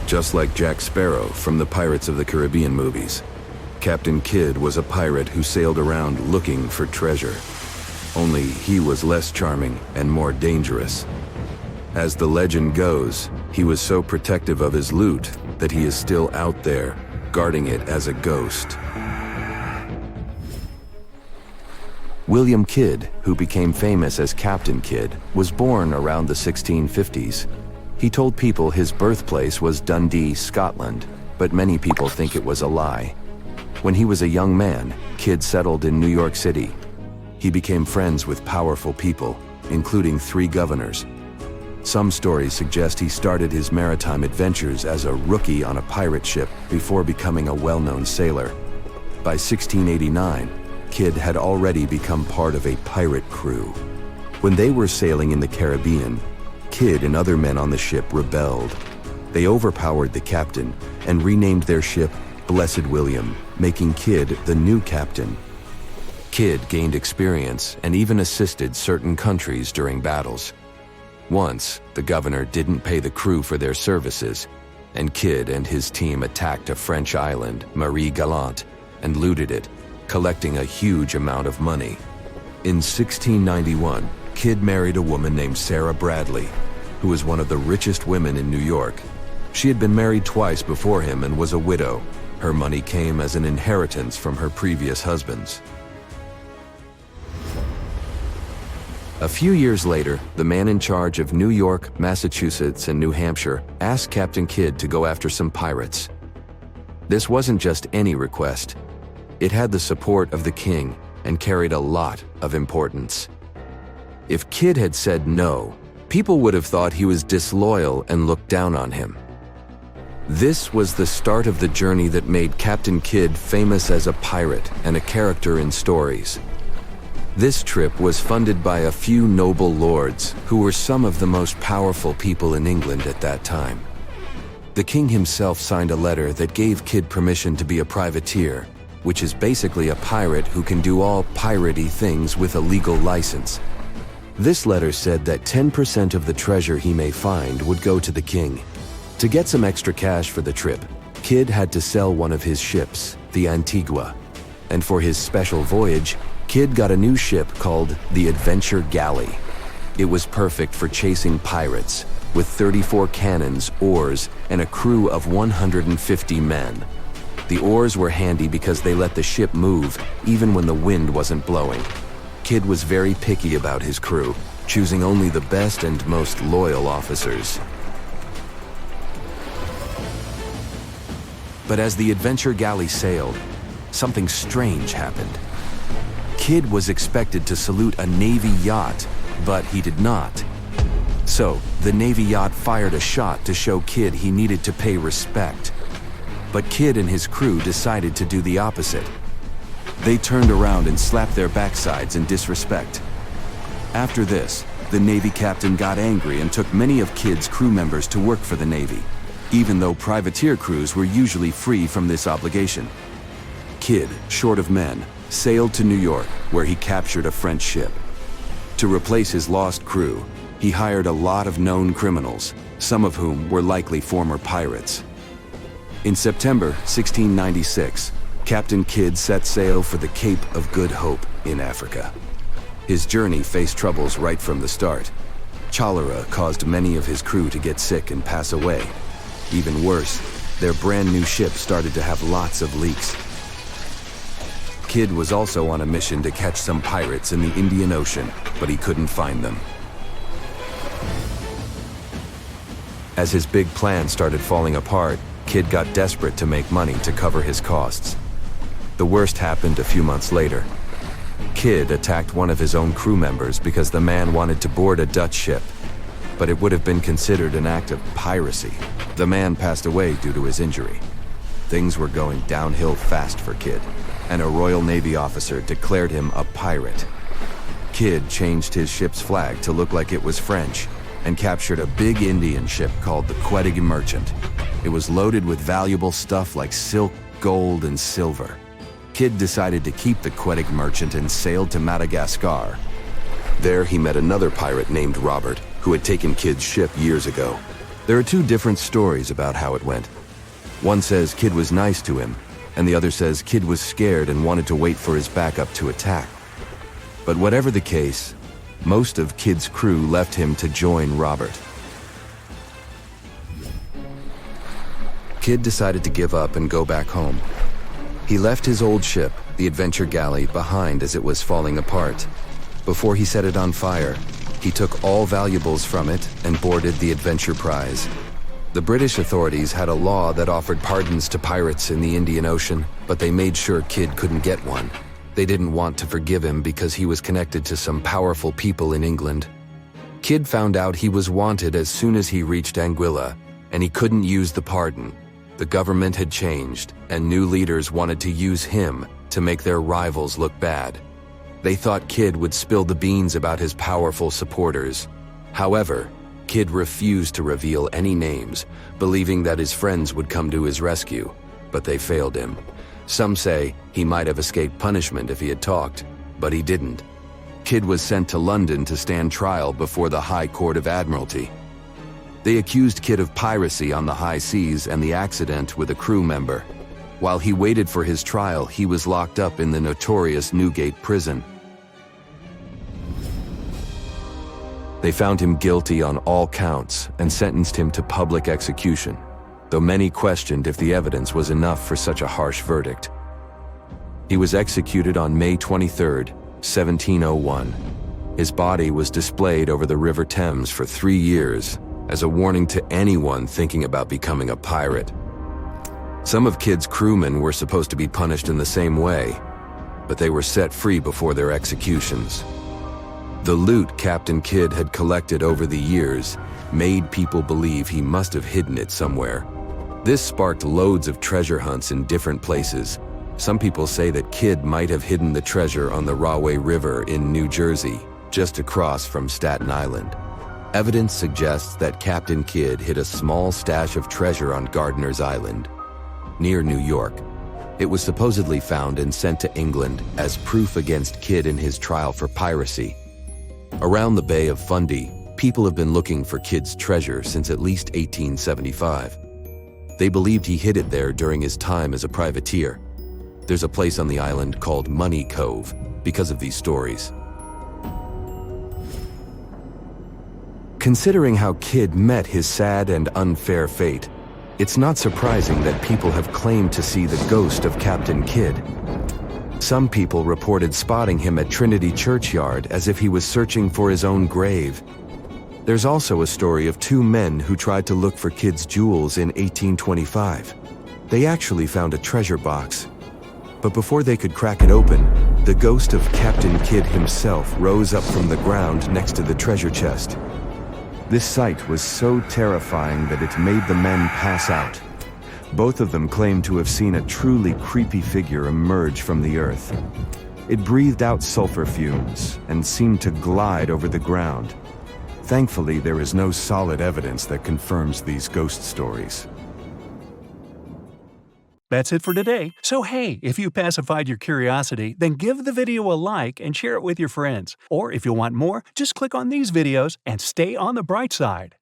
just like Jack Sparrow from the Pirates of the Caribbean movies. Captain Kidd was a pirate who sailed around looking for treasure. Only he was less charming and more dangerous. As the legend goes, he was so protective of his loot that he is still out there, guarding it as a ghost. William Kidd, who became famous as Captain Kidd, was born around the 1650s. He told people his birthplace was Dundee, Scotland, but many people think it was a lie. When he was a young man, Kidd settled in New York City. He became friends with powerful people, including 3 governors. Some stories suggest he started his maritime adventures as a rookie on a pirate ship before becoming a well-known sailor. By 1689, Kidd had already become part of a pirate crew. When they were sailing in the Caribbean, Kidd and other men on the ship rebelled. They overpowered the captain and renamed their ship Blessed William, making Kidd the new captain. Kidd gained experience and even assisted certain countries during battles. Once, the governor didn't pay the crew for their services, and Kidd and his team attacked a French island, Marie Galante, and looted it, collecting a huge amount of money. In 1691, Kidd married a woman named Sarah Bradley, who was one of the richest women in New York. She had been married twice before him and was a widow. Her money came as an inheritance from her previous husbands. A few years later, the man in charge of New York, Massachusetts, and New Hampshire asked Captain Kidd to go after some pirates. This wasn't just any request. It had the support of the king and carried a lot of importance. If Kidd had said no, people would have thought he was disloyal and looked down on him. This was the start of the journey that made Captain Kidd famous as a pirate and a character in stories. This trip was funded by a few noble lords who were some of the most powerful people in England at that time. The king himself signed a letter that gave Kidd permission to be a privateer, which is basically a pirate who can do all piratey things with a legal license. This letter said that 10% of the treasure he may find would go to the king. To get some extra cash for the trip, Kidd had to sell one of his ships, the Antigua. And for his special voyage, Kidd got a new ship called the Adventure Galley. It was perfect for chasing pirates, with 34 cannons, oars, and a crew of 150 men. The oars were handy because they let the ship move even when the wind wasn't blowing. Kidd was very picky about his crew, choosing only the best and most loyal officers. But as the Adventure Galley sailed, something strange happened. Kidd was expected to salute a Navy yacht, but he did not. So, the Navy yacht fired a shot to show Kidd he needed to pay respect. But Kidd and his crew decided to do the opposite. They turned around and slapped their backsides in disrespect. After this, the Navy captain got angry and took many of Kidd's crew members to work for the Navy, even though privateer crews were usually free from this obligation. Kidd, short of men, sailed to New York, where he captured a French ship. To replace his lost crew, he hired a lot of known criminals, some of whom were likely former pirates. In September 1696, Captain Kidd set sail for the Cape of Good Hope in Africa. His journey faced troubles right from the start. Cholera caused many of his crew to get sick and pass away. Even worse, their brand new ship started to have lots of leaks. Kidd was also on a mission to catch some pirates in the Indian Ocean, but he couldn't find them. As his big plan started falling apart, Kidd got desperate to make money to cover his costs. The worst happened a few months later. Kidd attacked one of his own crew members because the man wanted to board a Dutch ship, but it would have been considered an act of piracy. The man passed away due to his injury. Things were going downhill fast for Kidd, and a Royal Navy officer declared him a pirate. Kidd changed his ship's flag to look like it was French and captured a big Indian ship called the Quedagh Merchant. It was loaded with valuable stuff like silk, gold, and silver. Kidd decided to keep the Quedagh Merchant and sailed to Madagascar. There he met another pirate named Robert, who had taken Kidd's ship years ago. There are two different stories about how it went. One says Kidd was nice to him, and the other says Kidd was scared and wanted to wait for his backup to attack. But whatever the case, most of Kidd's crew left him to join Robert. Kidd decided to give up and go back home. He left his old ship, the Adventure Galley, behind as it was falling apart. Before he set it on fire, he took all valuables from it and boarded the Adventure prize. The British authorities had a law that offered pardons to pirates in the Indian Ocean, but they made sure Kidd couldn't get one. They didn't want to forgive him because he was connected to some powerful people in England. Kidd found out he was wanted as soon as he reached Anguilla, and he couldn't use the pardon. The government had changed, and new leaders wanted to use him to make their rivals look bad. They thought Kidd would spill the beans about his powerful supporters. However, Kidd refused to reveal any names, believing that his friends would come to his rescue, but they failed him. Some say he might have escaped punishment if he had talked, but he didn't. Kidd was sent to London to stand trial before the High Court of Admiralty. They accused Kidd of piracy on the high seas and the accident with a crew member. While he waited for his trial, he was locked up in the notorious Newgate prison. They found him guilty on all counts and sentenced him to public execution, though many questioned if the evidence was enough for such a harsh verdict. He was executed on May 23, 1701. His body was displayed over the River Thames for 3 years as a warning to anyone thinking about becoming a pirate. Some of Kidd's crewmen were supposed to be punished in the same way, but they were set free before their executions. The loot Captain Kidd had collected over the years made people believe he must have hidden it somewhere. This sparked loads of treasure hunts in different places. Some people say that Kidd might have hidden the treasure on the Rahway River in New Jersey, just across from Staten Island. Evidence suggests that Captain Kidd hid a small stash of treasure on Gardiner's Island, near New York. It was supposedly found and sent to England as proof against Kidd in his trial for piracy. Around the Bay of Fundy, people have been looking for Kidd's treasure since at least 1875. They believed he hid it there during his time as a privateer. There's a place on the island called Money Cove because of these stories. Considering how Kidd met his sad and unfair fate, it's not surprising that people have claimed to see the ghost of Captain Kidd. Some people reported spotting him at Trinity Churchyard as if he was searching for his own grave. There's also a story of 2 men who tried to look for Kidd's jewels in 1825. They actually found a treasure box. But before they could crack it open, the ghost of Captain Kidd himself rose up from the ground next to the treasure chest. This sight was so terrifying that it made the men pass out. Both of them claimed to have seen a truly creepy figure emerge from the earth. It breathed out sulfur fumes and seemed to glide over the ground. Thankfully, there is no solid evidence that confirms these ghost stories. That's it for today. So hey, if you pacified your curiosity, then give the video a like and share it with your friends. Or if you want more, just click on these videos and stay on the bright side.